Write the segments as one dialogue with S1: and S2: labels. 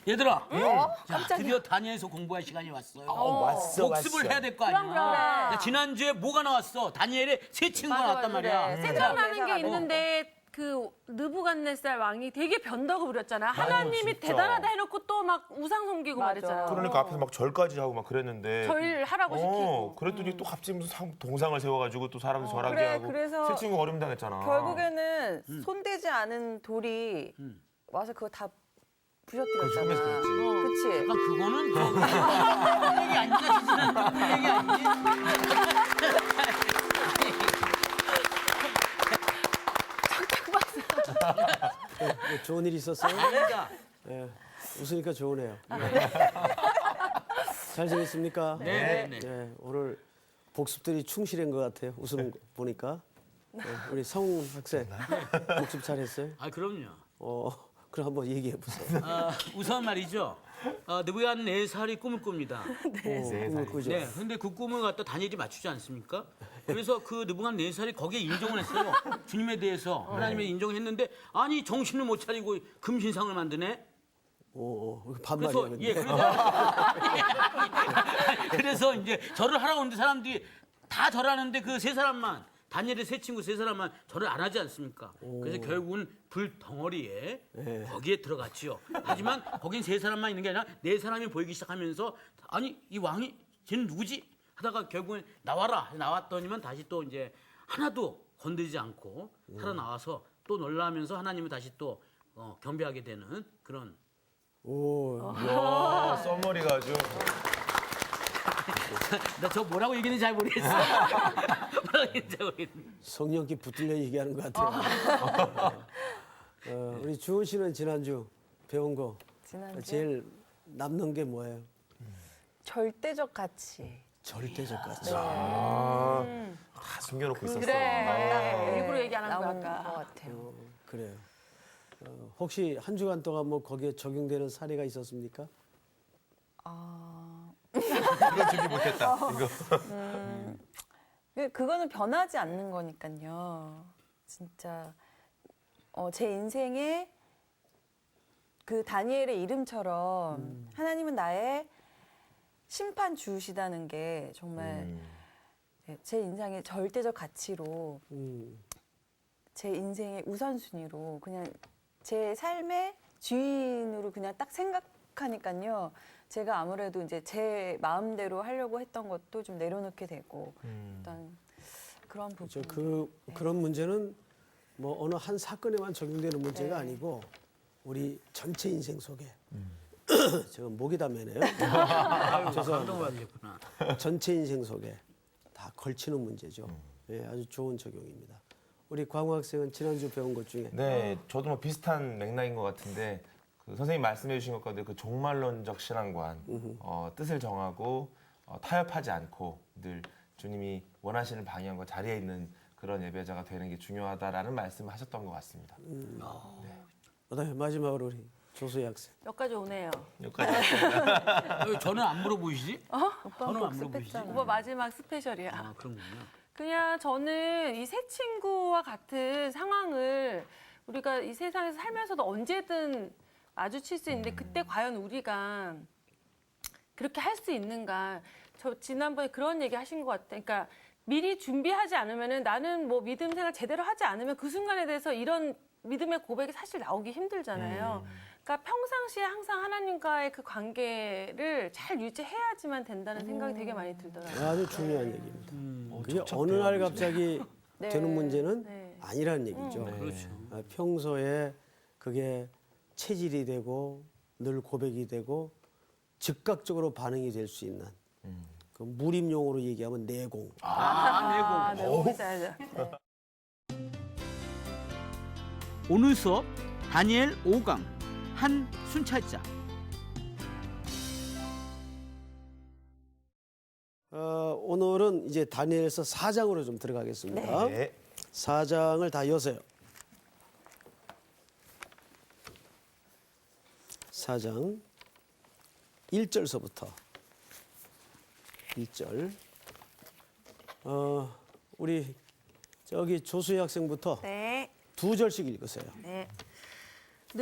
S1: 얘들아, 자, 드디어 다니엘서 공부할 시간이 왔어요.
S2: 왔어,
S1: 복습을
S2: 왔어.
S1: 해야 될 거 아니야.
S3: 그럼.
S1: 자, 지난주에 뭐가 나왔어? 다니엘의 새 친구가 나왔단 말이야.
S3: 생각나는 게 있는데 그 느부갓네살 왕이 되게 변덕을 부렸잖아. 하나님이
S2: 진짜.
S3: 대단하다 해놓고 또 막 우상 섬기고 말했잖아.
S2: 그러니까 앞에서 막 절까지 하고 막 그랬는데.
S3: 절하라고 시키고.
S2: 그랬더니 또 갑자기 무슨 동상을 세워가지고 또 사람들 절하게
S4: 그래,
S2: 하고.
S4: 그래서
S2: 새 친구가 어림당했잖아.
S4: 결국에는 손대지 않은 돌이 와서 그거 다 부셔뜨렸잖아.
S2: 그래서 그랬지.
S4: 그치?
S1: 그러니까 그거는 저 얘기 아니야. 지난 얘기 아니지.
S5: 좋은 일 있었어요?
S1: 아니다.
S5: 예, 웃으니까 좋으네요. 잘 지냈습니까?
S1: 네.
S5: 예, 오늘 복습들이 충실한 것 같아요. 웃음 보니까. 우리 성훈 학생 복습 잘했어요?
S1: 아, 그럼요.
S5: 그럼 한번 얘기해 보세요.
S1: 우선 말이죠. 느부갓네살이 꿈을 꿉니다.
S5: 꿈을 꾸죠.
S1: 네, 근데 그 꿈을 갖다 다니엘이 맞추지 않습니까? 그래서 그 느부갓네살이 거기에 인정을 했어요. 주님에 대해서 하나님의 인정을 했는데 아니 정신을 못 차리고 금신상을 만드네. 그래서
S5: 반말이야.
S1: 예, 그래서 이제 절을 하라고 하는데 사람들이 다 절하는데 그 세 사람만 다니엘의 세 친구 세 사람만 절을 안 하지 않습니까? 그래서 결국은 불 덩어리에 거기에 들어갔지요. 하지만 거긴 세 사람만 있는 게 아니라 네 사람이 보이기 시작하면서 아니 이 왕이 쟤는 누구지? 하다가 결국은 나와라 나왔더니만 다시 또 이제 하나도 건드리지 않고 살아나와서 또 놀라면서 하나님을 다시 또 경배하게 되는 그런.
S2: 이야, 썸머리가 아주.
S1: 나 저 뭐라고 얘기했는지 잘 모르겠어. 뭐라고 얘기했는지 잘 모르겠네.
S5: 성령께 붙들려 얘기하는 것 같아요. 우리 주은 씨는 지난주 배운 거
S4: 지난주에?
S5: 제일 남는 게 뭐예요?
S4: 절대적 가치.
S5: 절대적 가치.
S2: 다 숨겨놓고 있었어.
S3: 일부러 얘기 안 한 거야,
S4: 남은
S3: 아까.
S4: 것 같아요.
S5: 그래요. 혹시 한 주간 동안 뭐 거기에 적용되는 사례가 있었습니까?
S2: 이거 준비 못했다. 이거.
S4: 그거는 변하지 않는 거니까요. 진짜 제 인생에 그 다니엘의 이름처럼 하나님은 나의 심판 주시다는 게 정말 제 인생의 절대적 가치로 제 인생의 우선순위로 그냥 제 삶의 주인으로 그냥 딱 생각하니까요. 제가 아무래도 이제 제 마음대로 하려고 했던 것도 좀 내려놓게 되고 일단 그런 부분.
S5: 그런 문제는 뭐 어느 한 사건에만 적용되는 문제가 아니고 우리 전체 인생 속에 제가 목이 다 매네요.
S1: 감동받으셨구나.
S5: 전체 인생 속에 다 걸치는 문제죠. 예, 아주 좋은 적용입니다. 우리 광우 학생은 지난주 배운 것 중에
S2: 네, 저도 뭐 비슷한 맥락인 것 같은데 그 선생님 말씀해 주신 것 가운데 그 종말론적 신앙관, 뜻을 정하고 타협하지 않고 늘 주님이 원하시는 방향과 자리에 있는 그런 예배자가 되는 게 중요하다라는 말씀을 하셨던 것 같습니다.
S5: 그다음에 마지막으로 우리 조수희 학생.
S3: 여기까지 오네요.
S2: 여기까지 왔습니다.
S1: 왜 저는 안 물어보시지? 저는 안 물어보시지?
S4: 복습했잖아.
S3: 오빠 마지막 스페셜이야.
S1: 아, 그런군요.
S3: 그냥 저는 이 새 친구와 같은 상황을 우리가 이 세상에서 살면서도 언제든 마주칠 수 있는데 그때 과연 우리가 그렇게 할 수 있는가. 저 지난번에 그런 얘기 하신 것 같아요. 그러니까 미리 준비하지 않으면은 나는 뭐 믿음 생활 제대로 하지 않으면 그 순간에 대해서 이런 믿음의 고백이 사실 나오기 힘들잖아요. 그러니까 평상시에 항상 하나님과의 그 관계를 잘 유지해야지만 된다는 생각이 되게 많이 들더라고요.
S5: 아주 중요한 얘기입니다. 그게
S2: 척척
S5: 어느 날
S2: 대화가
S5: 갑자기 되는 문제는
S3: 네.
S5: 아니라는 얘기죠.
S1: 그렇죠.
S5: 평소에 그게 체질이 되고 늘 고백이 되고 즉각적으로 반응이 될 수 있는 그 무림용어로 얘기하면 내공.
S3: 네, 알죠.
S1: 오늘 수업 다니엘 5강 한 순찰자.
S5: 오늘은 이제 다니엘서 4장으로 좀 들어가겠습니다.
S2: 네.
S5: 4장을 다 여세요. 4장 1절서부터 1절. 우리 저기 조수희 학생부터
S3: 네.
S5: 2절씩 읽으세요.
S3: 네.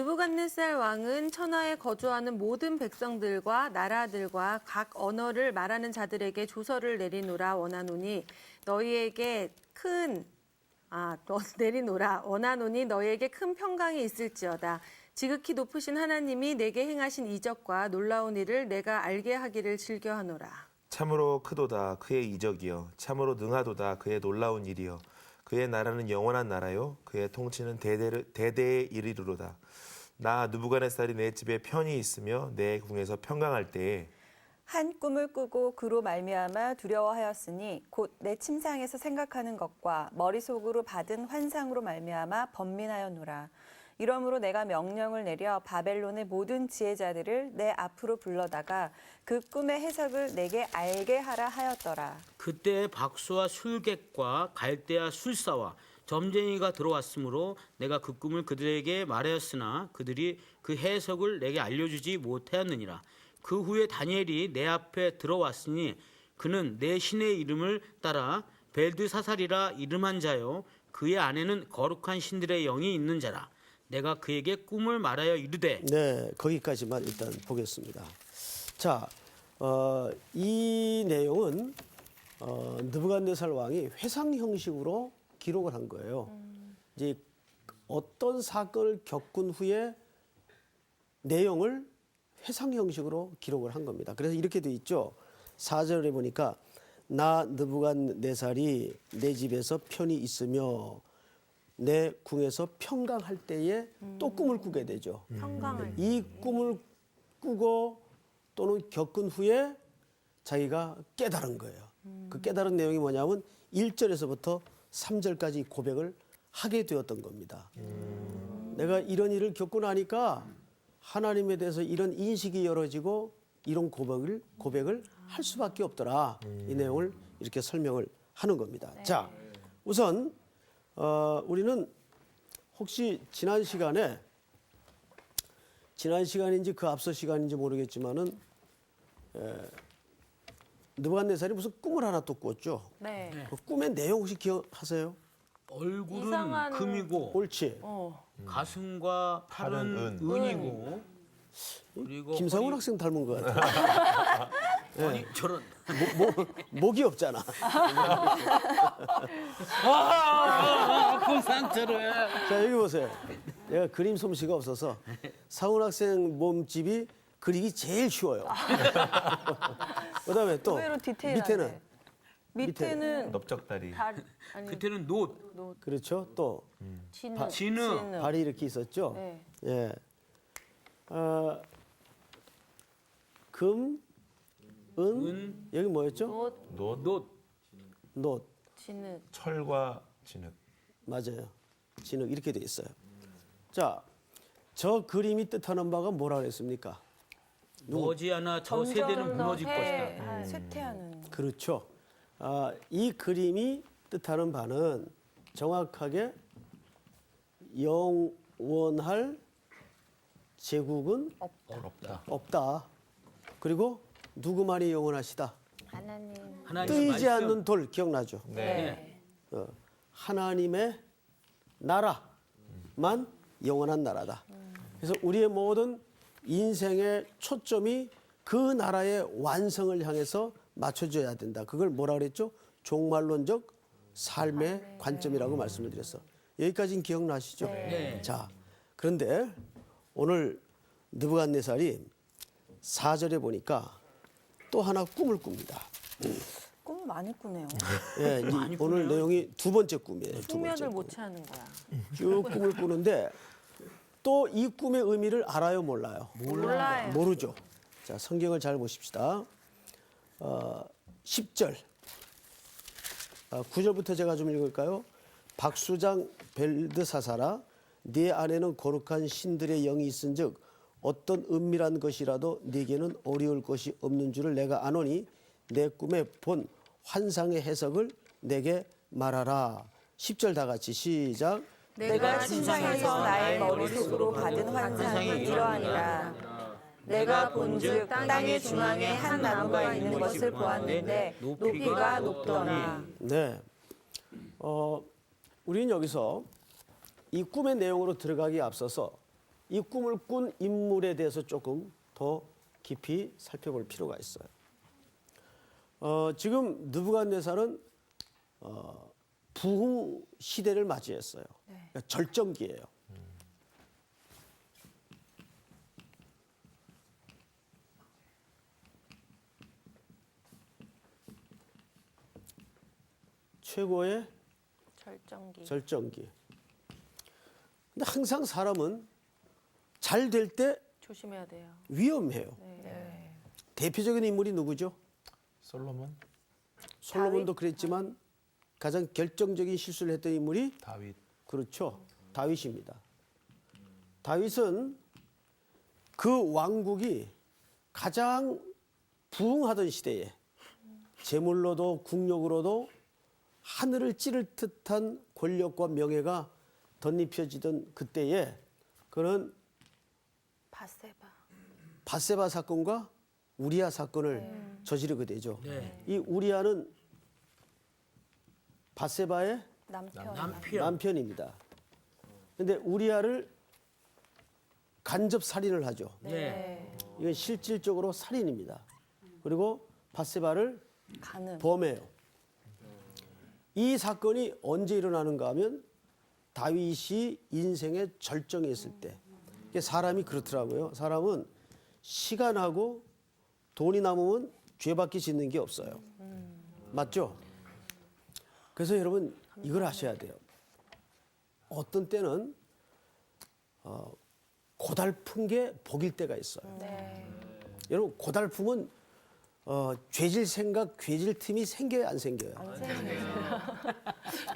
S3: 느부갓네살 왕은 천하에 거주하는 모든 백성들과 나라들과 각 언어를 말하는 자들에게 조서를 내리노라 원하노니 너희에게 내리노라 원하노니 너희에게 큰 평강이 있을지어다. 지극히 높으신 하나님이 내게 행하신 이적과 놀라운 일을 내가 알게 하기를 즐겨하노라.
S2: 참으로 크도다 그의 이적이여 참으로 능하도다 그의 놀라운 일이여 그의 나라는 영원한 나라요 그의 통치는 대대에 이르리로다. 나 느부갓네살이 내 집에 편히 있으며 내 궁에서 평강할 때에
S4: 한 꿈을 꾸고 그로 말미암아 두려워하였으니 곧 내 침상에서 생각하는 것과 머릿속으로 받은 환상으로 말미암아 번민하였노라. 이러므로 내가 명령을 내려 바벨론의 모든 지혜자들을 내 앞으로 불러다가 그 꿈의 해석을 내게 알게 하라 하였더라.
S1: 그때 박수와 술객과 갈대아 술사와 점쟁이가 들어왔으므로 내가 그 꿈을 그들에게 말하였으나 그들이 그 해석을 내게 알려주지 못하였느니라. 그 후에 다니엘이 내 앞에 들어왔으니 그는 내 신의 이름을 따라 벨드사살이라 이름한 자요 그의 안에는 거룩한 신들의 영이 있는 자라. 내가 그에게 꿈을 말하여 이르되
S5: 네, 거기까지만 일단 보겠습니다. 자, 이 내용은 느부갓네살 왕이 회상 형식으로 기록을 한 거예요. 이제 어떤 사건을 겪은 후에 내용을 회상 형식으로 기록을 한 겁니다. 그래서 이렇게 돼 있죠. 4절에 보니까 나 느부갓네살이 내 집에서 편히 있으며 내 궁에서 평강할 때에 또 꿈을 꾸게 되죠.
S3: 평강을.
S5: 이 꿈을 꾸고 또는 겪은 후에 자기가 깨달은 거예요. 그 깨달은 내용이 뭐냐면 1절에서부터 3절까지 고백을 하게 되었던 겁니다. 내가 이런 일을 겪고 나니까 하나님에 대해서 이런 인식이 열어지고 이런 고백을 할 수밖에 없더라. 이 내용을 이렇게 설명을 하는 겁니다. 자, 우선 우리는 혹시 지난 시간인지 그 앞서 시간인지 모르겠지만은 느부갓네살이 무슨 꿈을 하나 또 꿨죠.
S3: 네.
S5: 그 꿈의 내용 혹시 기억하세요?
S1: 얼굴은
S3: 이상한-
S1: 금이고
S5: 옳지.
S1: 가슴과 팔은
S2: 팔은
S1: 은이고 그리고
S5: 김상훈
S1: 허리-
S5: 학생 닮은 것 같아.
S1: 아니 저런
S5: 목이 없잖아.
S1: 아픈 상처를
S5: 자, 여기 보세요. 내가 그림 솜씨가 없어서 상훈 학생 몸집이 그리기 제일 쉬워요. 그다음에 또
S4: 의외로 디테일하네.
S5: 밑에는
S2: 넓적다리
S3: 아니
S1: 그때는 노
S5: 그렇죠. 또
S3: 진흙.
S1: 진흙
S5: 발이 이렇게 있었죠.
S3: 네.
S5: 예. 금, 은, 여기 뭐였죠?
S3: 노
S2: 노
S5: 놋.
S3: 진흙.
S2: 철과 진흙
S5: 맞아요. 진흙 이렇게 돼 있어요. 자, 저 그림이 뜻하는 바가 뭐라 그랬습니까?
S1: 머지않아 저 세대는 무너질 것이다.
S4: 쇠퇴하는.
S5: 그렇죠. 이 그림이 뜻하는 바는 정확하게 영원할 제국은
S2: 없다.
S5: 없다. 그리고 누구만이 영원하시다.
S3: 하나님.
S1: 하나님
S5: 뜨이지
S1: 말씀.
S5: 않는 돌 기억나죠?
S1: 네.
S5: 하나님의 나라만 영원한 나라다. 그래서 우리의 모든 인생의 초점이 그 나라의 완성을 향해서 맞춰져야 된다. 그걸 뭐라 그랬죠? 종말론적 삶의 관점이라고 말씀을 드렸어. 여기까지는 기억나시죠?
S1: 네.
S5: 자, 그런데 오늘 느부갓네살이 4절에 보니까 또 하나 꿈을 꿉니다.
S4: 꿈을 많이 꾸네요.
S5: 예, 오늘 내용이 두 번째 꿈이에요. 두 번째
S3: 숙면을
S5: 꿈.
S3: 못 취하는 거야.
S5: 쭉 꿈을 꾸는데 또 이 꿈의 의미를 알아요, 몰라요?
S3: 몰라요.
S5: 모르죠. 자, 성경을 잘 보십시다. 10절. 9절부터 제가 좀 읽을까요? 박수장 벨드사사라 네 안에는 거룩한 신들의 영이 있은즉 어떤 은밀한 것이라도 네게는 어려울 것이 없는 줄을 내가 아노니 내 꿈에 본 환상의 해석을 내게 말하라. 10절 다 같이 시작.
S4: 내가 침상에서 나의 머릿속으로 받은 환상은 이러하니라. 내가 본즉 땅의 중앙에 한 나무가 있는 것을 보았는데 높이가 높더라.
S5: 네. 우리는 여기서 이 꿈의 내용으로 들어가기에 앞서서 이 꿈을 꾼 인물에 대해서 조금 더 깊이 살펴볼 필요가 있어요. 지금 느부갓네살은 부흥 시대를 맞이했어요. 그러니까 절정기예요. 최고의 절정기. 근데 항상 사람은 잘 될 때
S3: 조심해야 돼요.
S5: 위험해요.
S3: 네.
S5: 대표적인 인물이 누구죠?
S2: 솔로몬,
S5: 솔로몬도 그랬지만 가장 결정적인 실수를 했던 인물이
S2: 다윗.
S5: 그렇죠. 다윗입니다. 다윗은 그 왕국이 가장 부흥하던 시대에 재물로도 국력으로도 하늘을 찌를 듯한 권력과 명예가 덧입혀지던 그때에 그는 밧세바 사건과 우리아 사건을 저지르게 되죠.
S1: 네.
S5: 이 우리아는 밧세바의 남편입니다. 그런데 우리아를 간접 살인을 하죠.
S1: 네.
S5: 이건 실질적으로 살인입니다. 그리고 밧세바를
S4: 가는.
S5: 범해요. 이 사건이 언제 일어나는가 하면 다윗이 인생의 절정에 있을 때. 이게 사람이 그렇더라고요. 사람은 시간하고 돈이 남으면 죄밖에 짓는 게 없어요. 맞죠? 그래서 여러분 이걸 아셔야 돼요. 어떤 때는 고달픈 게 복일 때가 있어요. 여러분 고달픔은 죄질 생각, 죄질 틈이 생겨요, 안 생겨요?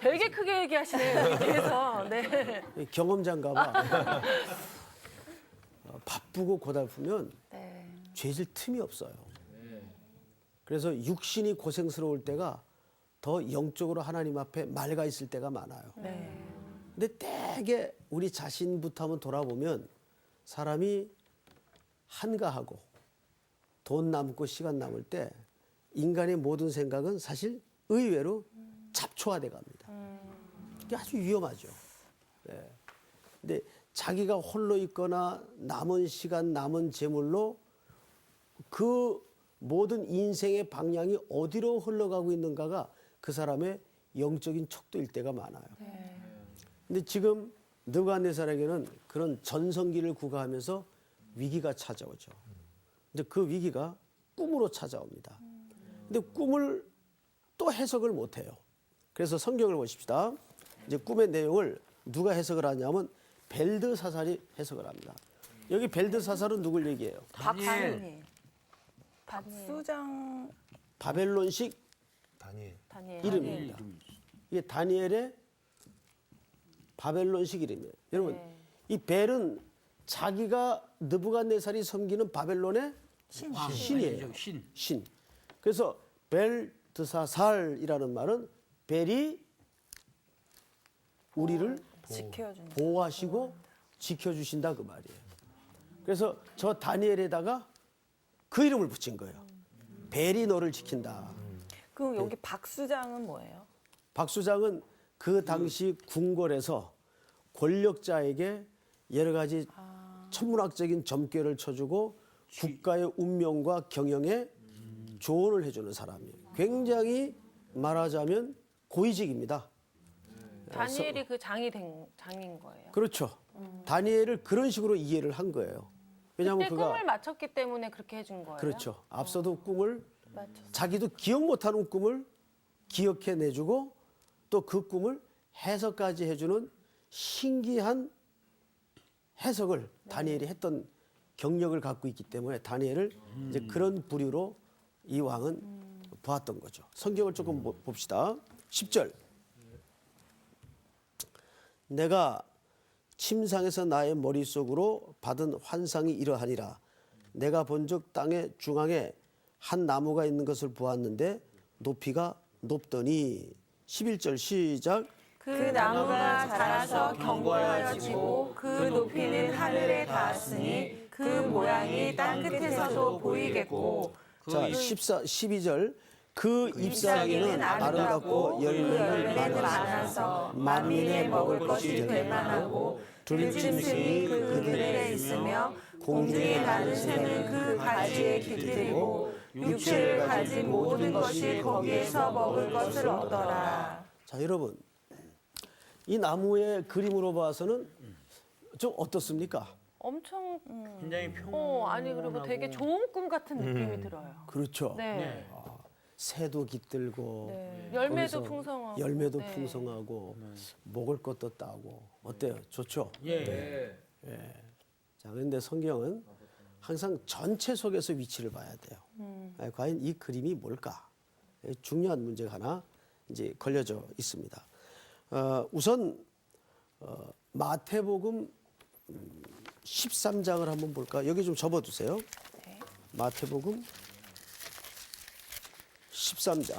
S3: 되게 크게 얘기하시네요. 여기에서. 네.
S5: 경험자인가 봐. 바쁘고 고달프면 죄질 틈이 없어요. 그래서 육신이 고생스러울 때가 더 영적으로 하나님 앞에 맑아 있을 때가 많아요. 근데 되게 우리 자신부터 한번 돌아보면 사람이 한가하고 돈 남고 시간 남을 때 인간의 모든 생각은 사실 의외로 잡초화돼 갑니다. 이게 아주 위험하죠. 네. 근데 자기가 홀로 있거나 남은 시간, 남은 재물로 그 모든 인생의 방향이 어디로 흘러가고 있는가가 그 사람의 영적인 척도일 때가 많아요. 근데 지금 느부갓네살에게는 그런 전성기를 구가하면서 위기가 찾아오죠. 근데 그 위기가 꿈으로 찾아옵니다. 근데 꿈을 또 해석을 못 해요. 그래서 성경을 보십시다. 이제 꿈의 내용을 누가 해석을 하냐면 벨드사살이 해석을 합니다. 여기 벨드사살은 누굴 얘기해요?
S1: 다니엘.
S4: 박수장.
S5: 바벨론식
S2: 다니엘.
S5: 이름입니다. 이게 다니엘의 바벨론식 이름이에요. 여러분, 이 벨은 자기가 느부갓네살이 섬기는 바벨론의 신이에요. 신. 그래서 벨드사살이라는 말은 벨이 우리를 보호하시고 지켜주신다 그 말이에요. 그래서 저 다니엘에다가 그 이름을 붙인 거예요. 벨이 너를 지킨다.
S4: 그럼 여기 박수장은 뭐예요?
S5: 박수장은 그 당시 궁궐에서 권력자에게 여러 가지 천문학적인 점괘를 쳐주고 국가의 운명과 경영에 조언을 해주는 사람이에요. 굉장히 말하자면 고위직입니다.
S3: 다니엘이 그 장인 거예요.
S5: 그렇죠. 다니엘을 그런 식으로 이해를 한 거예요. 왜냐하면
S3: 그때 꿈을 맞췄기 때문에 그렇게 해준 거예요.
S5: 그렇죠. 앞서도 꿈을 자기도 기억 못하는 꿈을 기억해내주고 또 그 꿈을 해석까지 해주는 신기한 해석을 다니엘이 했던 경력을 갖고 있기 때문에 다니엘을 이제 그런 부류로 이 왕은 보았던 거죠. 성경을 조금 봅시다. 10절. 내가 침상에서 나의 머릿속으로 받은 환상이 이러하니라. 내가 본즉 땅의 중앙에 한 나무가 있는 것을 보았는데 높이가 높더니 11절 시작.
S4: 그 나무가 자라서 견고해지고 그 높이는 하늘에 닿았으니 그 모양이 땅 끝에서도 보이겠고.
S5: 자, 12절. 그 잎사귀는 아름답고 열매는 많아서 만민의 먹을 것이 될 만하고
S4: 들짐승이 그 그늘에 있으며 공중에 나는 새는 그 가지에 깃들이고 육체를 가진 모든 것이 거기에서 먹을 것을 얻더라.
S5: 자, 여러분, 이 나무의 그림으로 봐서는 좀 어떻습니까?
S3: 엄청
S1: 굉장히 평.
S3: 아니 그리고 되게 좋은 꿈 같은 느낌이 들어요.
S5: 그렇죠.
S3: 네.
S5: 새도 깃들고
S3: 네. 열매도
S5: 거기서
S3: 풍성하고.
S5: 열매도
S3: 네.
S5: 풍성하고 먹을 것도 따고 어때요? 좋죠?
S1: 예.
S5: 자, 그런데 성경은 항상 전체 속에서 위치를 봐야 돼요. 과연 이 그림이 뭘까? 중요한 문제가 하나 이제 걸려져 있습니다. 우선 마태복음 13장을 한번 볼까? 여기 좀 접어두세요. 마태복음 13장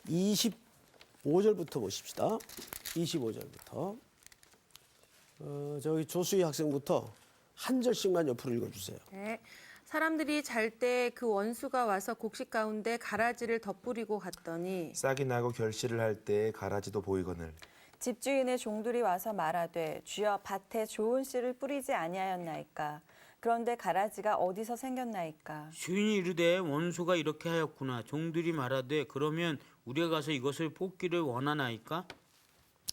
S5: 25절부터 보십시다. 25절부터 저기 조수희 학생부터 한 절씩만 옆으로 읽어주세요.
S3: 네. 사람들이 잘 때 그 원수가 와서 곡식 가운데 가라지를 덧뿌리고 갔더니
S2: 싹이 나고 결실을 할 때 가라지도 보이거늘
S4: 집주인의 종들이 와서 말하되 주여 밭에 좋은 씨를 뿌리지 아니하였나이까. 그런데 가라지가 어디서 생겼나이까.
S1: 주인이 이르되 원수가 이렇게 하였구나. 종들이 말하되 그러면 우리가 가서 이것을 뽑기를 원하나이까?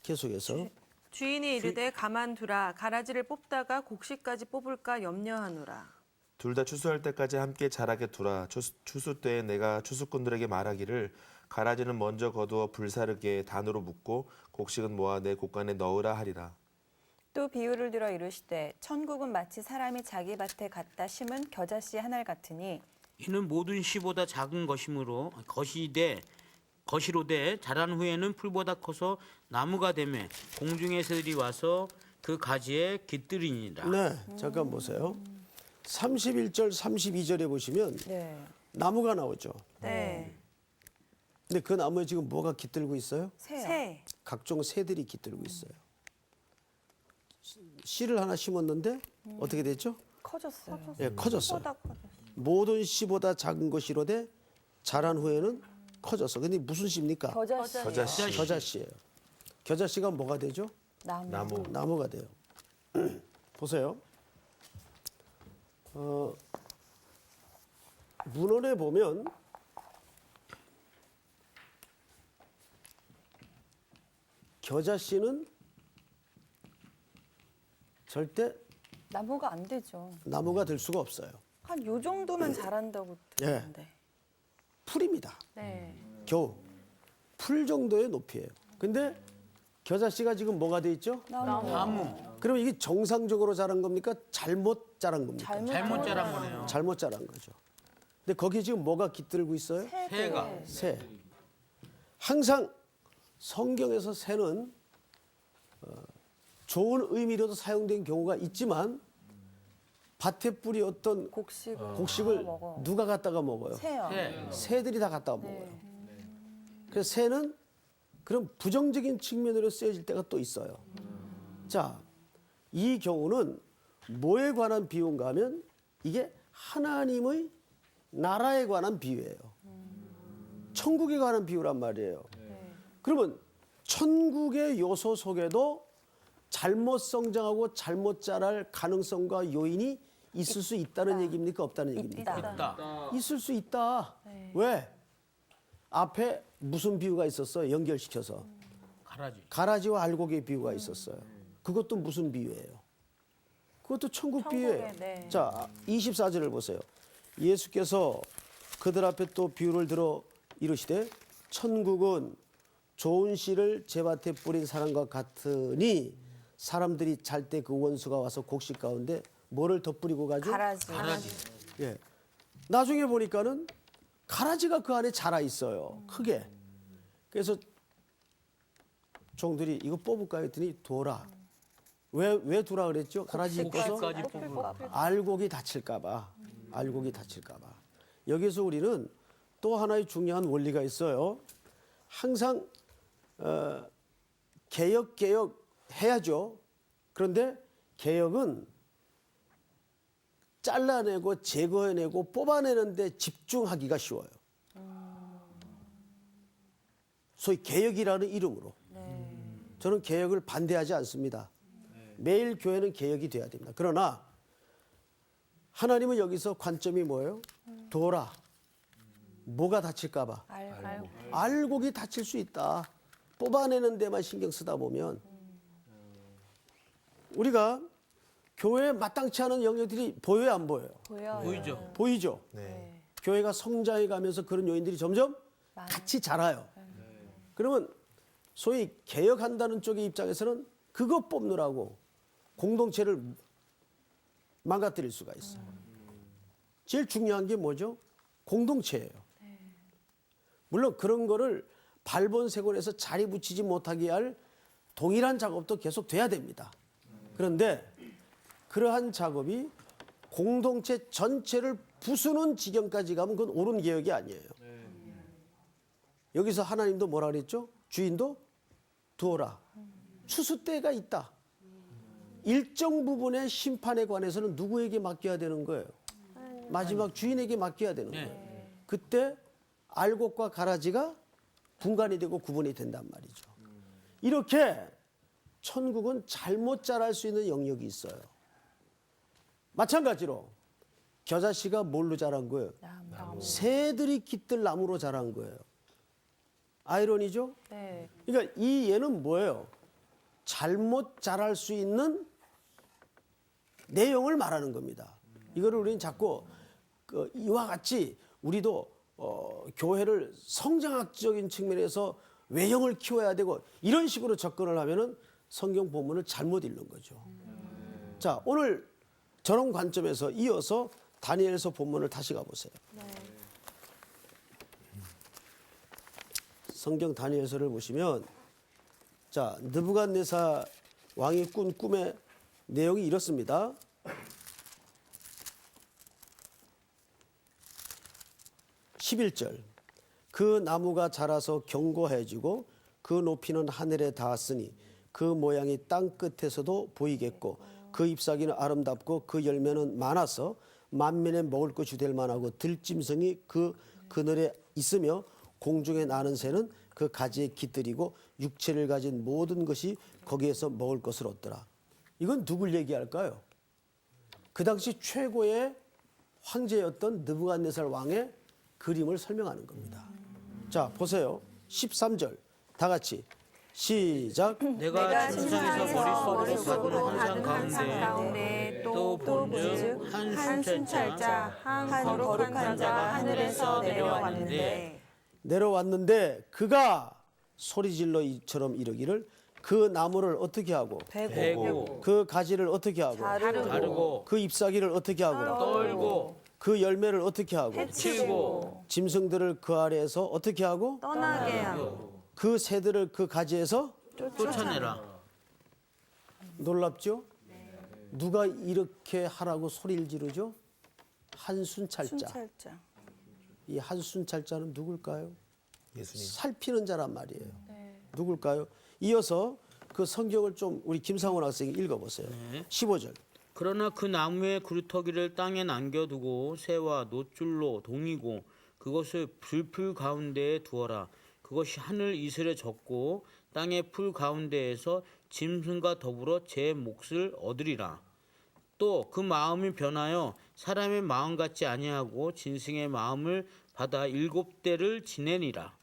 S5: 계속해서
S3: 주인이 이르되 가만두라. 가라지를 뽑다가 곡식까지 뽑을까 염려하노라.
S2: 둘 다 추수할 때까지 함께 자라게 두라. 추수 때에 내가 추수꾼들에게 말하기를 가라지는 먼저 거두어 불사르게 단으로 묶고 곡식은 모아 내 곡간에 넣으라 하리라.
S4: 또 비유를 들어 이르시되 천국은 마치 사람이 자기 밭에 갖다 심은 겨자씨 한 알 같으니
S1: 이는 모든 씨보다 작은 것이므로 거시로되 자란 후에는 풀보다 커서 나무가 되매 공중의 새들이 와서 그 가지에 깃들이니라.
S5: 네, 잠깐 보세요. 31절, 32절에 보시면
S4: 네.
S5: 나무가 나오죠.
S3: 네.
S5: 근데 그 나무에 지금 뭐가 깃들고 있어요?
S4: 새요.
S3: 새.
S5: 각종 새들이 깃들고 있어요. 씨를 하나 심었는데 어떻게 됐죠?
S4: 커졌어요.
S5: 예, 커졌어요. 모든 씨보다 작은 것이로되 자란 후에는 커졌어. 근데 무슨 씨입니까?
S4: 겨자씨.
S2: 겨자씨.
S5: 겨자씨예요. 겨자씨가 뭐가 되죠?
S4: 나무.
S5: 나무가 돼요. 보세요. 문헌에 보면 겨자씨는 절대
S4: 나무가 안 되죠.
S5: 나무가 될 수가 없어요.
S4: 한 요 정도만 자란다고 들었는데.
S5: 풀입니다.
S3: 네.
S5: 겨우 풀 정도의 높이에요. 근데 겨자씨가 지금 뭐가 돼 있죠?
S1: 나무.
S5: 그럼 이게 정상적으로 자란 겁니까? 잘못 자란 겁니까?
S1: 잘못 자란 거네요.
S5: 잘못 자란 거죠. 근데 거기에 지금 뭐가 깃들고 있어요?
S1: 새가.
S5: 새. 항상 성경에서 새는 좋은 의미로도 사용된 경우가 있지만 밭에 뿌리었던 곡식을
S4: 먹어.
S5: 누가 갖다가 먹어요?
S4: 새요.
S5: 새들이 다 갖다가 먹어요. 그래서 새는 그런 부정적인 측면으로 쓰여질 때가 또 있어요. 자, 이 경우는 뭐에 관한 비유인가 하면 이게 하나님의 나라에 관한 비유예요. 천국에 관한 비유란 말이에요. 그러면 천국의 요소 속에도 잘못 성장하고 잘못 자랄 가능성과 요인이 있을 수 있다는 얘기입니까? 없다는 얘기입니까?
S1: 있다.
S5: 있을 수 있다. 왜? 앞에 무슨 비유가 있었어? 연결시켜서.
S1: 가라지.
S5: 가라지와 알곡의 비유가 있었어요. 그것도 무슨 비유예요? 그것도 천국 비유예요.
S3: 네.
S5: 자, 24절을 보세요. 예수께서 그들 앞에 또 비유를 들어 이르시되 천국은 좋은 씨를 제 밭에 뿌린 사람과 같으니 사람들이 잘 때 그 원수가 와서 곡식 가운데 뭐를 덧뿌리고 가죠?
S4: 가라지.
S5: 예. 나중에 보니까는 가라지가 그 안에 자라 있어요. 크게. 그래서 종들이 이거 뽑을까 했더니 둬라. 왜 두라 그랬죠? 가라지 입고서
S1: 곡식까지 뽑을.
S5: 알곡이 다칠까 봐. 알곡이 다칠까 봐. 여기서 우리는 또 하나의 중요한 원리가 있어요. 항상 개혁 해야죠. 그런데 개혁은 잘라내고 제거해내고 뽑아내는 데 집중하기가 쉬워요. 소위 개혁이라는 이름으로. 저는 개혁을 반대하지 않습니다. 매일 교회는 개혁이 돼야 됩니다. 그러나 하나님은 여기서 관점이 뭐예요? 도라. 뭐가 다칠까 봐. 알곡이 다칠 수 있다. 뽑아내는 데만 신경 쓰다 보면 우리가 교회에 마땅치 않은 영역들이 보여요, 안 보여요?
S1: 보이죠?
S5: 보이죠?
S2: 네.
S5: 교회가 성장해 가면서 그런 요인들이 점점 같이 자라요. 그러면 소위 개혁한다는 쪽의 입장에서는 그거 뽑느라고 공동체를 망가뜨릴 수가 있어요. 제일 중요한 게 뭐죠? 공동체예요. 물론 그런 거를 발본색원에서 자리 붙이지 못하게 할 동일한 작업도 계속 돼야 됩니다. 그런데 그러한 작업이 공동체 전체를 부수는 지경까지 가면 그건 옳은 개혁이 아니에요. 여기서 하나님도 뭐라 그랬죠? 주인도 두어라. 추수 때가 있다. 일정 부분의 심판에 관해서는 누구에게 맡겨야 되는 거예요? 마지막 주인에게 맡겨야 되는 거예요. 그때 알곡과 가라지가 분간이 되고 구분이 된단 말이죠. 이렇게 천국은 잘못 자랄 수 있는 영역이 있어요. 마찬가지로 겨자씨가 뭘로 자란 거예요? 새들이 깃들 나무로 자란 거예요. 아이러니죠?
S3: 네.
S5: 그러니까 이 얘는 뭐예요? 잘못 자랄 수 있는 내용을 말하는 겁니다. 이거를 우리는 자꾸 이와 같이 우리도 교회를 성장학적인 측면에서 외형을 키워야 되고 이런 식으로 접근을 하면은 성경 본문을 잘못 읽는 거죠. 자, 오늘 저런 관점에서 이어서 다니엘서 본문을 다시 가보세요. 성경 다니엘서를 보시면 자, 느부갓네살 왕이 꾼 꿈의 내용이 이렇습니다. 11절. 그 나무가 자라서 견고해지고 그 높이는 하늘에 닿았으니 그 모양이 땅 끝에서도 보이겠고 그 잎사귀는 아름답고 그 열매는 많아서 만민의 먹을 것이 될 만하고 들짐승이 그 그늘에 있으며 공중에 나는 새는 그 가지에 깃들이고 육체를 가진 모든 것이 거기에서 먹을 것을 얻더라. 이건 누굴 얘기할까요? 그 당시 최고의 황제였던 느부갓네살 왕의 그림을 설명하는 겁니다. 자, 보세요. 13절 다 같이 시작.
S1: 내가 침상에서
S3: 머릿속으로
S1: 받은
S3: 받은 환상 가운데 또 본즉 한 순찰자 한 거룩한 자가 하늘에서
S5: 내려왔는데 그가 소리질러 이처럼 이르기를 그 나무를 어떻게 하고
S1: 베고
S5: 그 가지를 어떻게 하고
S1: 자르고
S5: 그 잎사귀를 어떻게 하고
S1: 떨고
S5: 그 열매를 어떻게 하고
S1: 치고
S5: 짐승들을 그 아래에서 어떻게 하고
S3: 떠나게 하고
S5: 그 새들을 그 가지에서
S1: 쫓아내라.
S5: 놀랍죠? 누가 이렇게 하라고 소리를 지르죠? 한순찰자.
S4: 순찰자.
S5: 이 한순찰자는 누굴까요?
S2: 예수님.
S5: 살피는 자란 말이에요. 누굴까요? 이어서 그 성경을 좀 우리 김상원 학생이 읽어보세요. 15절.
S1: 그러나 그 나무의 그루터기를 땅에 남겨두고 새와 노줄로 동이고 그것을 들풀 가운데에 두어라. 그것이 하늘 이슬에 젖고 땅의 풀 가운데에서 짐승과 더불어 제 몫을 얻으리라. 또 그 마음이 변하여 사람의 마음 같지 아니하고 짐승의 마음을 받아 7대를 지내니라.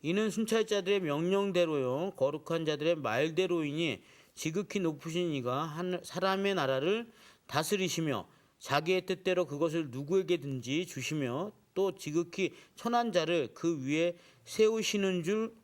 S1: 이는 순찰자들의 명령대로요 거룩한 자들의 말대로이니 지극히 높으신 이가 사람의 나라를 다스리시며 자기의 뜻대로 그것을 누구에게든지 주시며 또 지극히 천한 자를 그 위에 세우시는 줄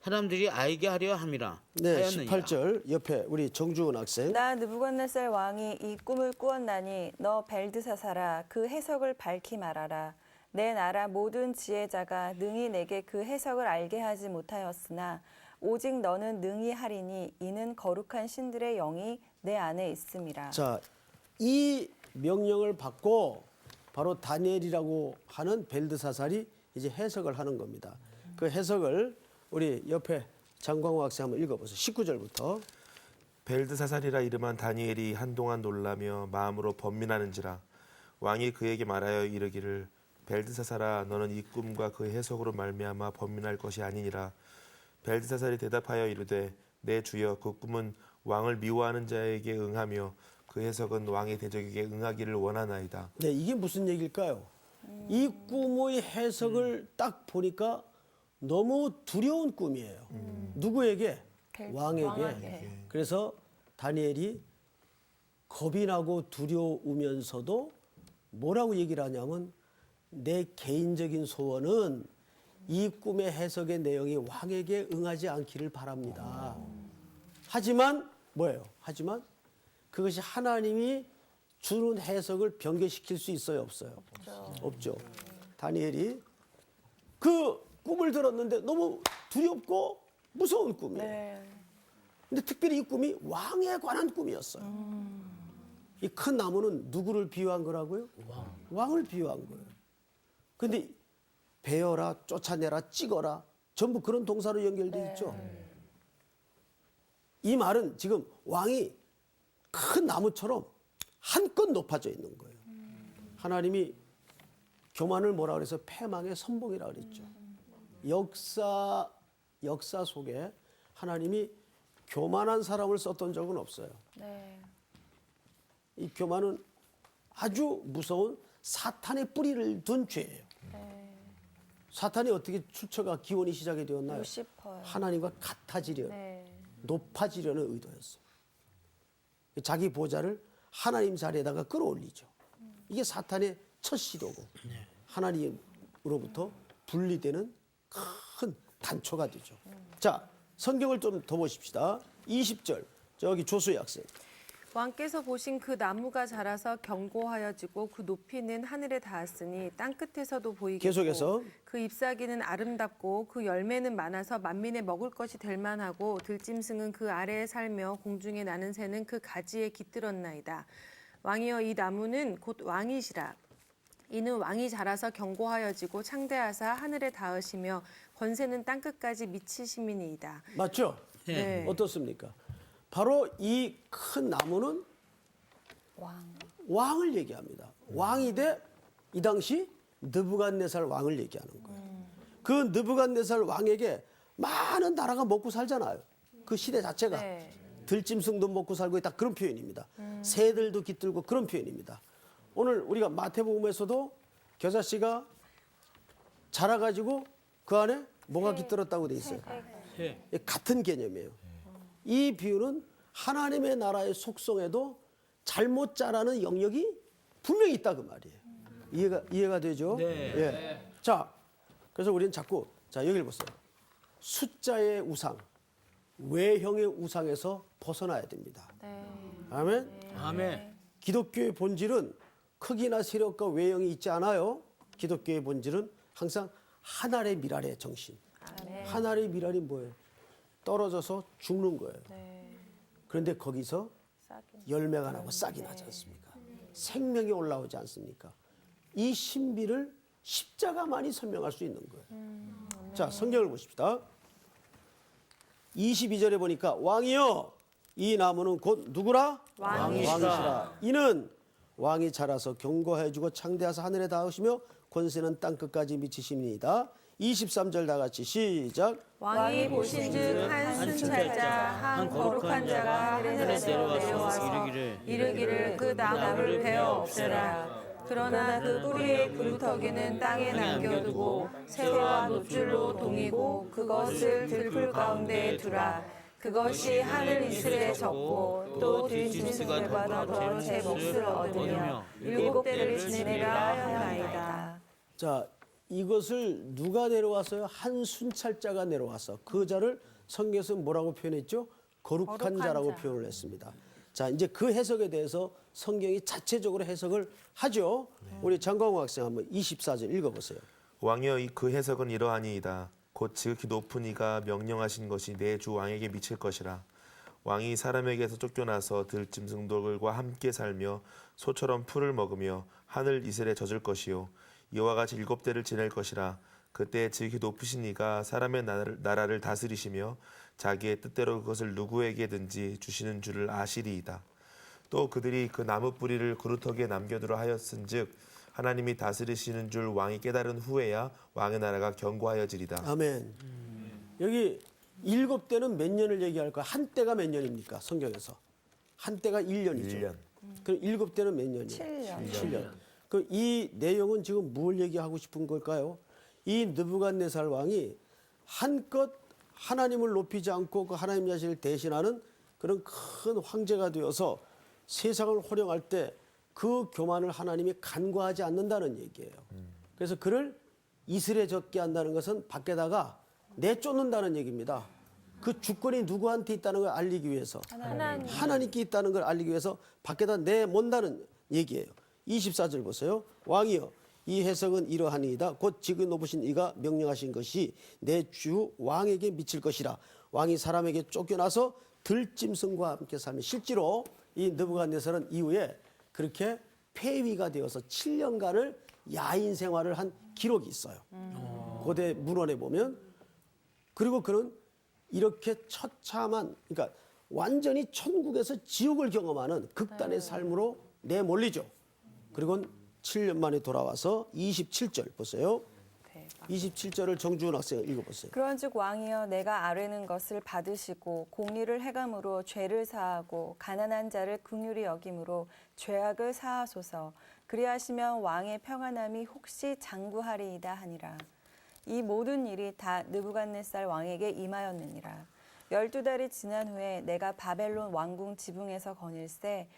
S1: 사람들이 알게 하려 함이라.
S5: 네,
S1: 하였느니라.
S5: 18절 옆에 우리 정주은 학생.
S4: 나 느부갓네살 왕이 이 꿈을 꾸었나니 너 벨드사사라 그 해석을 밝히 말하라. 내 나라 모든 지혜자가 능히 내게 그 해석을 알게 하지 못하였으나 오직 너는 능히 하리니 이는 거룩한 신들의 영이 내 안에 있음이라.
S5: 자, 이 명령을 받고 바로 다니엘이라고 하는 벨드사살이 이제 해석을 하는 겁니다. 그 해석을 우리 옆에 장광호 학생 한번 읽어보세요. 19절부터.
S2: 벨드사살이라 이름한 다니엘이 한동안 놀라며 마음으로 번민하는지라 왕이 그에게 말하여 이르기를 벨드사살아 너는 이 꿈과 그 해석으로 말미암아 번민할 것이 아니니라. 벨드사살이 대답하여 이르되 내 주여 그 꿈은 왕을 미워하는 자에게 응하며 그 해석은 왕의 대적에게 응하기를 원하나이다.
S5: 네, 이게 무슨 얘기일까요? 이 꿈의 해석을 딱 보니까 너무 두려운 꿈이에요. 누구에게? 왕에게. 그래서 다니엘이 겁이 나고 두려우면서도 뭐라고 얘기를 하냐면 내 개인적인 소원은 이 꿈의 해석의 내용이 왕에게 응하지 않기를 바랍니다. 하지만 뭐예요? 하지만 그것이 하나님이 주는 해석을 변개시킬 수 있어요? 없어요? 없죠. 다니엘이 그 꿈을 들었는데 너무 두렵고 무서운 꿈이에요. 근데 특별히 이 꿈이 왕에 관한 꿈이었어요. 이 큰 나무는 누구를 비유한 거라고요? 왕을 비유한 거예요. 근데 베어라, 쫓아내라, 찍어라 전부 그런 동사로 연결돼 있죠. 이 말은 지금 왕이 큰 나무처럼 한껏 높아져 있는 거예요. 하나님이 교만을 뭐라 그래서 패망의 선봉이라 그랬죠. 역사 속에 하나님이 교만한 사람을 썼던 적은 없어요. 이 교만은 아주 무서운 사탄의 뿌리를 둔 죄예요. 사탄이 어떻게 출처가 기원이 시작이 되었나요?
S4: 루시퍼요.
S5: 하나님과 같아지려, 높아지려는 의도였어요. 자기 보좌를 하나님 자리에다가 끌어올리죠. 이게 사탄의 첫 시도고 하나님으로부터 분리되는 큰 단초가 되죠. 자, 성경을 좀 더 보십시다. 20절 저기 조수의 학생.
S3: 왕께서 보신 그 나무가 자라서 견고하여지고 그 높이는 하늘에 닿았으니 땅 끝에서도 보이겠고
S5: 계속해서.
S3: 그 잎사귀는 아름답고 그 열매는 많아서 만민의 먹을 것이 될 만하고 들짐승은 그 아래에 살며 공중에 나는 새는 그 가지에 깃들었나이다. 왕이여 이 나무는 곧 왕이시라. 이는 왕이 자라서 견고하여지고 창대하사 하늘에 닿으시며 권세는 땅 끝까지 미치심이니이다.
S5: 맞죠?
S3: 네.
S5: 어떻습니까? 바로 이 큰 나무는 왕을 얘기합니다. 왕이 돼 이 당시 느부갓네살 왕을 얘기하는 거예요. 그 느부갓네살 왕에게 많은 나라가 먹고 살잖아요. 그 시대 자체가 들짐승도 먹고 살고 있다 그런 표현입니다. 새들도 깃들고 그런 표현입니다. 오늘 우리가 마태복음에서도 겨자씨가 자라가지고 그 안에 뭐가 깃들었다고 돼 있어요. 같은 개념이에요. 이 비유는 하나님의 나라의 속성에도 잘못 자라는 영역이 분명히 있다 그 말이에요. 이해가 되죠?
S1: 네.
S5: 예. 자, 그래서 우리는 자꾸 자 여기를 보세요. 숫자의 우상, 외형의 우상에서 벗어나야 됩니다. 아멘.
S1: 아멘.
S5: 기독교의 본질은 크기나 세력과 외형이 있지 않아요. 기독교의 본질은 항상 하늘의 미랄의 정신. 하늘의 미랄이 뭐예요? 떨어져서 죽는 거예요. 그런데 거기서 열매가 나고 싹이 나지 않습니까? 생명이 올라오지 않습니까? 이 신비를 십자가만이 설명할 수 있는 거예요. 자, 성경을 보십시다. 22절에 보니까 왕이여 이 나무는 곧 누구라? 왕이시라. 이는 왕이 자라서 견고해지고 창대하사 하늘에 닿으시며 권세는 땅 끝까지 미치십니다. 23절 다 같이 시작.
S3: 왕이 보신즉 한 순찰자 한 거룩한 자가 하늘에서 내려와서 이르기를 그 나무를 베어 없애라. 그러나 그 뿌리의 그루터기는 땅에 남겨두고 새와 노줄로 동이고 그것을 들풀 가운데에 두라. 그것이 하늘 이슬에 젖고 또 들짐승과 더불어 제 몫을 얻으며 7대를 지내리라 하나이다.
S5: 자, 이것을 누가 내려왔어요? 한 순찰자가 내려와서 그 자를 성경에서 뭐라고 표현했죠? 거룩한 자라고 표현을 했습니다. 자, 이제 그 해석에 대해서 성경이 자체적으로 해석을 하죠. 우리 장광호 학생 한번 24절 읽어보세요.
S2: 왕이여 그 해석은 이러하니이다. 곧 지극히 높은 이가 명령하신 것이 내 주 왕에게 미칠 것이라. 왕이 사람에게서 쫓겨나서 들짐승들과 함께 살며 소처럼 풀을 먹으며 하늘 이슬에 젖을 것이요 이와 같이 7대를 지낼 것이라. 그때 지극히 높으신 이가 사람의 나라를 다스리시며 자기의 뜻대로 그것을 누구에게든지 주시는 줄을 아시리이다. 또 그들이 그 나무 뿌리를 그루터기에 남겨두라 하였은즉 하나님이 다스리시는 줄 왕이 깨달은 후에야 왕의 나라가 견고하여지리다.
S5: 아멘. 여기 7대는 몇 년을 얘기할까요? 한때가 몇 년입니까? 성경에서. 한때가 1년이죠.
S2: 1년.
S5: 그럼 7대는 몇 년이에요?
S4: 7년.
S5: 7년. 그럼 이 내용은 지금 뭘 얘기하고 싶은 걸까요? 이 느부갓네살 왕이 한껏 하나님을 높이지 않고 그 하나님 자신을 대신하는 그런 큰 황제가 되어서 세상을 호령할 때 그 교만을 하나님이 간과하지 않는다는 얘기예요. 그래서 그를 이슬에 젖게 한다는 것은 밖에다가 내쫓는다는 얘기입니다. 그 주권이 누구한테 있다는 걸 알리기 위해서 하나님께 있다는 걸 알리기 위해서 밖에다 내몬다는 얘기예요. 24절 보세요. 왕이여 이 해석은 이러하니이다. 곧 지극히 높으신 이가 명령하신 것이 내 주 왕에게 미칠 것이라. 왕이 사람에게 쫓겨나서 들짐승과 함께 살며 실제로 이 느부갓네살은 이후에 그렇게 폐위가 되어서 7년간을 야인 생활을 한 기록이 있어요. 고대 문헌에 보면. 그리고 그는 이렇게 처참한, 그러니까 완전히 천국에서 지옥을 경험하는 극단의 삶으로 내몰리죠. 그리고 7년 만에 돌아와서 27절 보세요. 27절을 정주훈 학생 읽어보세요.
S4: 그런즉 왕이여 내가 아뢰는 것을 받으시고 공의를 행함으로 죄를 사하고 가난한 자를 긍휼히 여김으로 죄악을 사하소서. 그리하시면 왕의 평안함이 혹시 장구하리이다 하니라. 이 모든 일이 다 느부갓네살 왕에게 임하였느니라. 12달이 지난 후에 내가 바벨론 왕궁 지붕에서 거닐세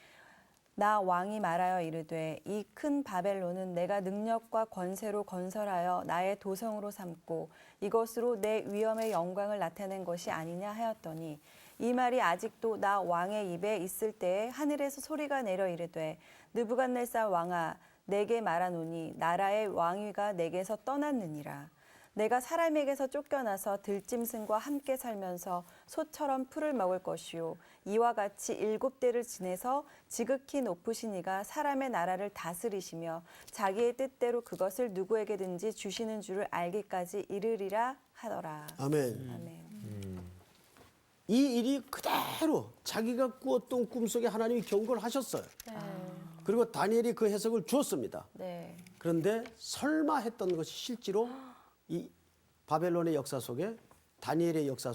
S4: 나 왕이 말하여 이르되 이 큰 바벨론은 내가 능력과 권세로 건설하여 나의 도성으로 삼고 이것으로 내 위엄의 영광을 나타낸 것이 아니냐 하였더니 이 말이 아직도 나 왕의 입에 있을 때에 하늘에서 소리가 내려 이르되 느부갓네살 왕아 내게 말하노니 나라의 왕위가 내게서 떠났느니라. 내가 사람에게서 쫓겨나서 들짐승과 함께 살면서 소처럼 풀을 먹을 것이요 이와 같이 7대를 지내서 지극히 높으신 이가 사람의 나라를 다스리시며 자기의 뜻대로 그것을 누구에게든지 주시는 줄을 알기까지 이르리라 하더라.
S5: 아멘.
S4: 아멘.
S5: 이 일이 그대로 자기가 꾸었던 꿈속에 하나님이 경고를 하셨어요. 그리고 다니엘이 그 해석을 주었습니다.
S4: 네.
S5: 그런데 설마 했던 것이 실제로 이 바벨론의 역사 속에 다니엘의 역사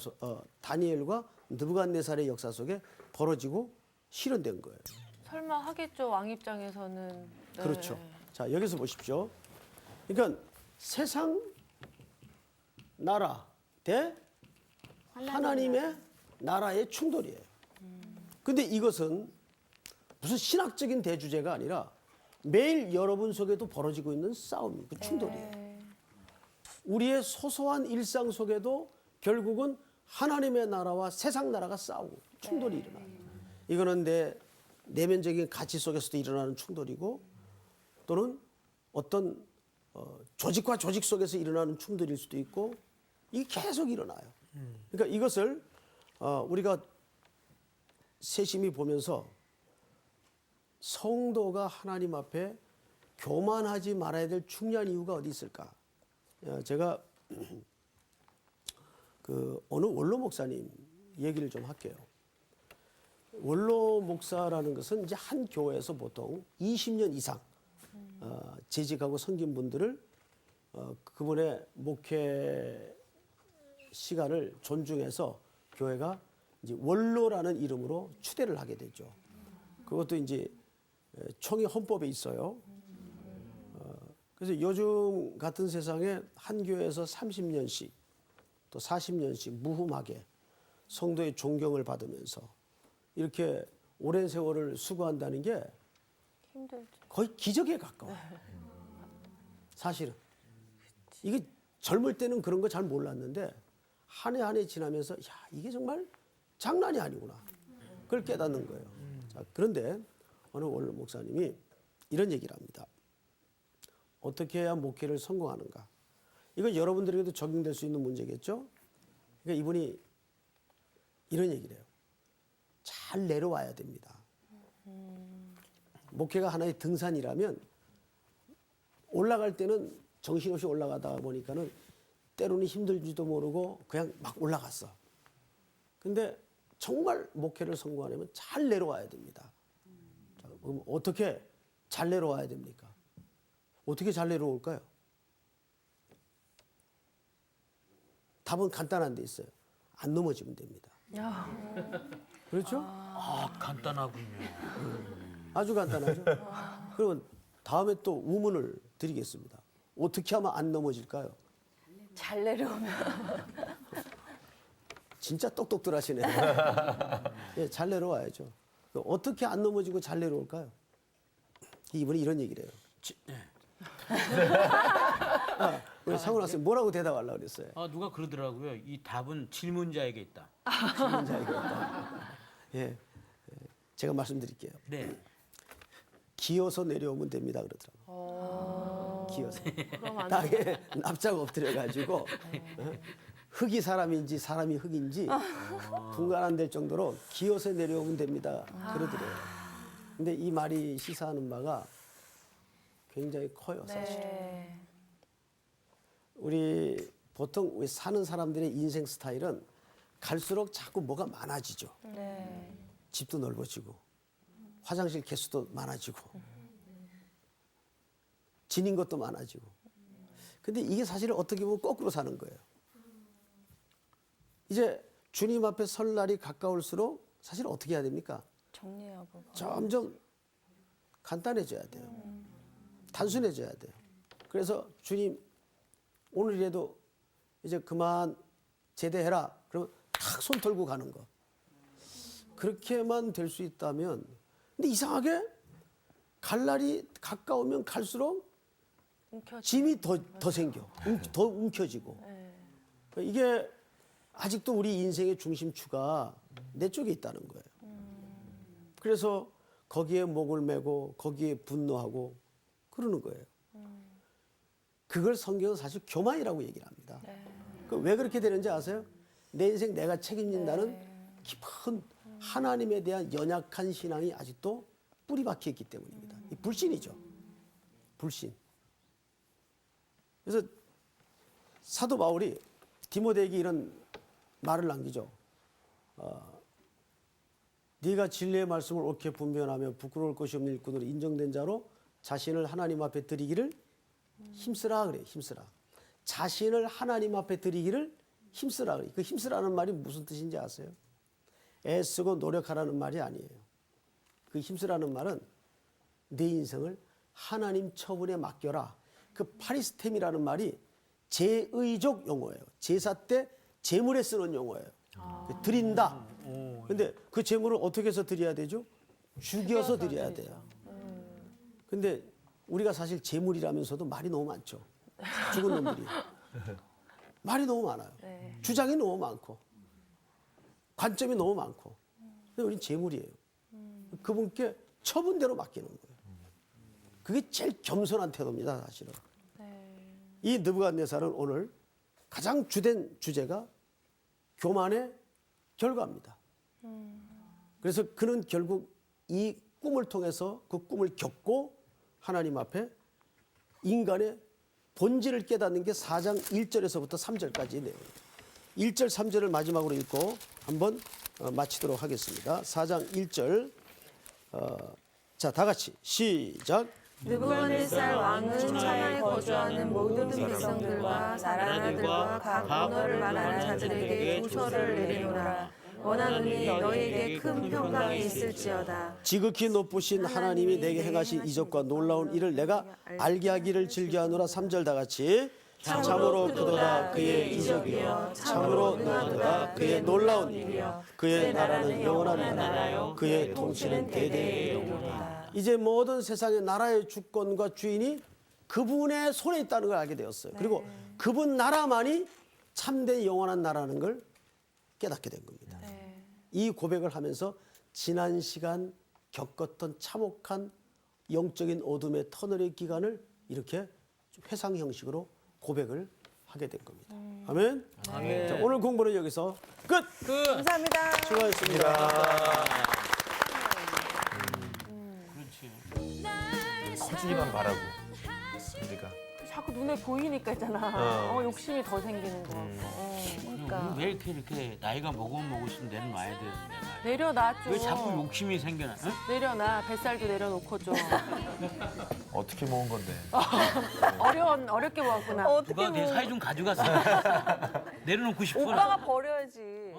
S5: 다니엘과 느부갓네살의 역사 속에 벌어지고 실현된 거예요.
S3: 설마 하겠죠, 왕 입장에서는. 네.
S5: 그렇죠. 자, 여기서 보십시오. 그러니까 세상 나라 대 하나님의 나라의 충돌이에요. 근데 이것은 무슨 신학적인 대주제가 아니라 매일 여러분 속에도 벌어지고 있는 싸움이고 충돌이에요. 우리의 소소한 일상 속에도 결국은 하나님의 나라와 세상 나라가 싸우고 충돌이 일어나요. 이거는 내 내면적인 가치 속에서도 일어나는 충돌이고 또는 어떤 조직과 조직 속에서 일어나는 충돌일 수도 있고 이게 계속 일어나요. 그러니까 이것을 우리가 세심히 보면서 성도가 하나님 앞에 교만하지 말아야 될 중요한 이유가 어디 있을까? 제가 그 어느 원로 목사님 얘기를 좀 할게요. 원로 목사라는 것은 이제 한 교회에서 보통 20년 이상 재직하고 섬긴 분들을 그분의 목회 시간을 존중해서 교회가 이제 원로라는 이름으로 추대를 하게 되죠. 그것도 이제 총회 헌법에 있어요. 그래서 요즘 같은 세상에 한 교회에서 30년씩 또 40년씩 무흠하게 성도의 존경을 받으면서 이렇게 오랜 세월을 수고한다는 게
S3: 힘들죠.
S5: 거의 기적에 가까워요. 사실은. 이게 젊을 때는 그런 거 잘 몰랐는데 한 해 한 해 지나면서 야 이게 정말 장난이 아니구나. 그걸 깨닫는 거예요. 자, 그런데 어느 원로 목사님이 이런 얘기를 합니다. 어떻게 해야 목회를 성공하는가? 이건 여러분들에게도 적용될 수 있는 문제겠죠? 그러니까 이분이 이런 얘기를 해요. 잘 내려와야 됩니다. 목회가 하나의 등산이라면 올라갈 때는 정신없이 올라가다 보니까는 때로는 힘들지도 모르고 그냥 막 올라갔어. 근데 정말 목회를 성공하려면 잘 내려와야 됩니다. 자, 그럼 어떻게 잘 내려와야 됩니까? 어떻게 잘 내려올까요? 답은 간단한 데 있어요. 안 넘어지면 됩니다. 그렇죠?
S1: 아, 간단하군요.
S5: 아주 간단하죠. 그러면 다음에 또 우문을 드리겠습니다. 어떻게 하면 안 넘어질까요?
S3: 잘 내려오면.
S5: 진짜 똑똑들 하시네. 예, 잘 내려와야죠. 어떻게 안 넘어지고 잘 내려올까요? 이분이 이런 얘기를 해요. 우리 상훈 학생 뭐라고 대답하려고 그랬어요?
S1: 아, 누가 그러더라고요. 이 답은 질문자에게 있다.
S5: 질문자에게 있다. 예, 제가 말씀드릴게요.
S1: 네.
S5: 기어서 내려오면 됩니다 그러더라고요. 기어서.
S3: 그럼 안
S5: 땅에 납작 엎드려가지고 흙이 사람인지 사람이 흙인지 분간 안 될 정도로 기어서 내려오면 됩니다 그러더래요. 근데 이 말이 시사하는 바가 굉장히 커요 사실.
S3: 네.
S5: 우리 보통 우리 사는 사람들의 인생 스타일은 갈수록 자꾸 뭐가 많아지죠.
S3: 네.
S5: 집도 넓어지고 화장실 개수도 많아지고 지닌 것도 많아지고. 근데 이게 사실은 어떻게 보면 거꾸로 사는 거예요. 이제 주님 앞에 설 날이 가까울수록 사실 어떻게 해야 됩니까?
S4: 정리하고.
S5: 점점 간단해져야 돼요. 단순해져야 돼요. 그래서 주님 오늘이라도 이제 그만 제대해라. 그러면 탁 손 털고 가는 거. 그렇게만 될 수 있다면, 근데 이상하게 갈 날이 가까우면 갈수록 짐이 더 생겨. 더 움켜지고. 이게 아직도 우리 인생의 중심추가 내 쪽에 있다는 거예요. 그래서 거기에 목을 메고 거기에 분노하고 그러는 거예요. 그걸 성경은 사실 교만이라고 얘기를 합니다. 왜 그렇게 되는지 아세요? 내 인생 내가 책임진다는 깊은 하나님에 대한 연약한 신앙이 아직도 뿌리 박혀 있기 때문입니다. 이 불신이죠. 불신. 그래서 사도 바울이 디모데에게 이런 말을 남기죠. 네가 진리의 말씀을 옳게 분별하며 부끄러울 것이 없는 일꾼으로 인정된 자로 자신을 하나님 앞에 드리기를 힘쓰라 그래. 힘쓰라. 자신을 하나님 앞에 드리기를 힘쓰라 그래. 그 힘쓰라는 말이 무슨 뜻인지 아세요? 애쓰고 노력하라는 말이 아니에요. 그 힘쓰라는 말은 내 인생을 하나님 처분에 맡겨라. 그 파리스템이라는 말이 제의적 용어예요. 제사 때 제물에 쓰는 용어예요. 드린다. 근데 그 제물을 어떻게 해서 드려야 되죠? 죽여서 드려야 돼요. 근데 우리가 사실 제물이라면서도 말이 너무 많죠. 죽은 놈들이. 말이 너무 많아요. 주장이 너무 많고 관점이 너무 많고. 근데 우리는 제물이에요. 그분께 처분대로 맡기는 거예요. 그게 제일 겸손한 태도입니다, 사실은. 이 느부갓네살은 오늘 가장 주된 주제가 교만의 결과입니다. 그래서 그는 결국 이 꿈을 통해서 그 꿈을 겪고 하나님 앞에 인간의 본질을 깨닫는 게 4장 1절에서부터 3절까지의 내용입니다. 1절, 3절을 마지막으로 읽고 한번 마치도록 하겠습니다. 4장 1절. 자, 다 같이 시작.
S3: 느부갓네살 왕은 천하에 거주하는 모든 백성들과 나라들과 각 언어를 말하는 자들에게 조서를 내리노라. 원하노니 너희에게 큰 평강이 있을지어다.
S5: 지극히 높으신 하나님이 내게 행하신 이적과 놀라운 일을 내가 알게 하기를 즐겨하노라. 3절 다 같이. 참으로 그도다 그의 이적이여 참으로 그도다 그의 놀라운 일이여 그의 나라는 영원한 나라요 그의 통치는 대대에 이르리로다. 이제 모든 세상의 나라의 주권과 주인이 그분의 손에 있다는 걸 알게 되었어요. 그리고 그분 나라만이 참된 영원한 나라는 걸 깨닫게 된 겁니다. 이 고백을 하면서 지난 시간 겪었던 참혹한 영적인 어둠의 터널의 기간을 이렇게 회상 형식으로 고백을 하게 된 겁니다. 아멘.
S1: 아멘.
S5: 자, 오늘 공부는 여기서 끝.
S4: 감사합니다.
S5: 수고하셨습니다.
S1: 그렇지.
S2: 커지기만 바라고 우리가.
S3: 자꾸 눈에 보이니까 있잖아. 욕심이 더 생기는 거. 그러니까.
S1: 왜 이렇게 나이가 먹으면 먹을수록 내는 와야 되는데 말이야.
S3: 내려놔 좀.
S1: 왜 자꾸 욕심이 생겨나? 응?
S3: 내려놔. 뱃살도 내려놓고 좀.
S2: 어떻게 모은 건데?
S3: 어렵게 모았구나.
S4: 어떻게
S1: 누가 내
S4: 뭐
S1: 사이 좀 가져갔어. 내려놓고 싶구나.
S4: 오빠가 버려야지.